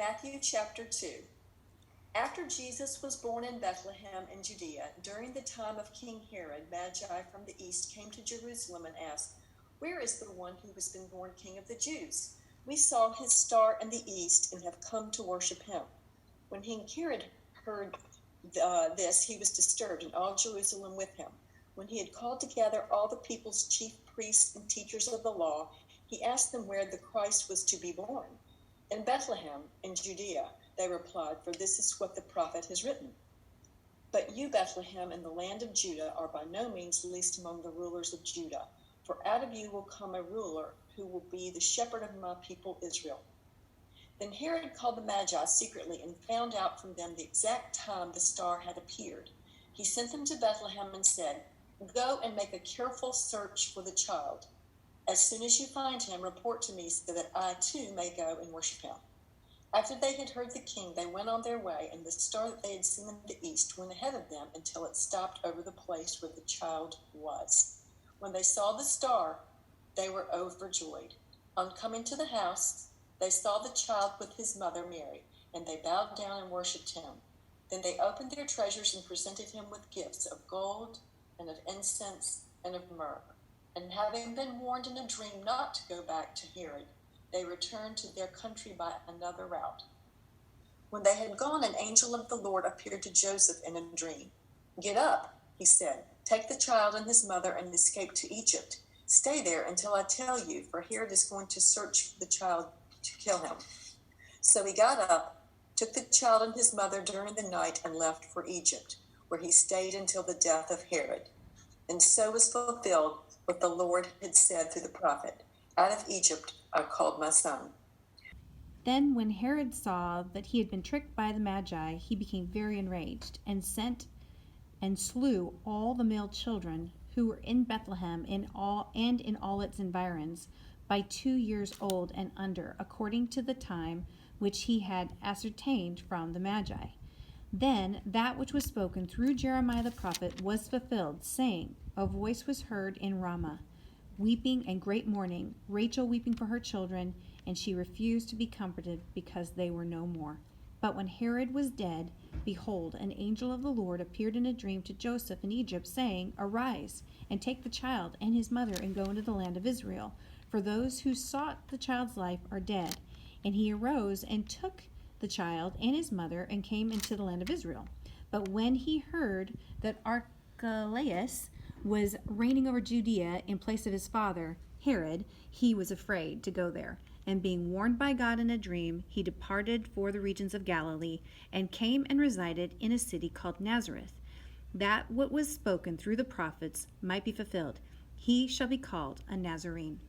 Matthew chapter 2. After Jesus was born in Bethlehem in Judea, during the time of King Herod, Magi from the east came to Jerusalem and asked, "Where is the one who has been born King of the Jews? We saw his star in the east and have come to worship him." When King Herod heard this, he was disturbed, and all Jerusalem with him. When he had called together all the people's chief priests and teachers of the law, he asked them where the Christ was to be born. "In Bethlehem, in Judea," they replied, "for this is what the prophet has written. But you, Bethlehem, in the land of Judah, are by no means least among the rulers of Judah, for out of you will come a ruler who will be the shepherd of my people Israel." Then Herod called the Magi secretly and found out from them the exact time the star had appeared. He sent them to Bethlehem and said, "Go and make a careful search for the child. As soon as you find him, report to me so that I too may go and worship him." After they had heard the king, they went on their way, and the star that they had seen in the east went ahead of them until it stopped over the place where the child was. When they saw the star, they were overjoyed. On coming to the house, they saw the child with his mother Mary, and they bowed down and worshipped him. Then they opened their treasures and presented him with gifts of gold and of incense and of myrrh. And having been warned in a dream not to go back to Herod, they returned to their country by another route. When they had gone, an angel of the Lord appeared to Joseph in a dream. "Get up," he said, "take the child and his mother and escape to Egypt. Stay there until I tell you, for Herod is going to search for the child to kill him." So he got up, took the child and his mother during the night, and left for Egypt, where he stayed until the death of Herod. And so was fulfilled what the Lord had said through the prophet, "Out of Egypt I called my son." Then when Herod saw that he had been tricked by the Magi, he became very enraged, and sent and slew all the male children who were in Bethlehem in all its environs, by 2 years old and under, according to the time which he had ascertained from the Magi. Then that which was spoken through Jeremiah the prophet was fulfilled, saying, "A voice was heard in Ramah, weeping and great mourning, Rachel weeping for her children, and she refused to be comforted because they were no more." But when Herod was dead, behold, an angel of the Lord appeared in a dream to Joseph in Egypt, saying, "Arise, and take the child and his mother, and go into the land of Israel, for those who sought the child's life are dead." And he arose and took the child and his mother, and came into the land of Israel. But when he heard that Archelaus was reigning over Judea in place of his father Herod, he was afraid to go there. And being warned by God in a dream, he departed for the regions of Galilee, and came and resided in a city called Nazareth, that what was spoken through the prophets might be fulfilled: "He shall be called a Nazarene."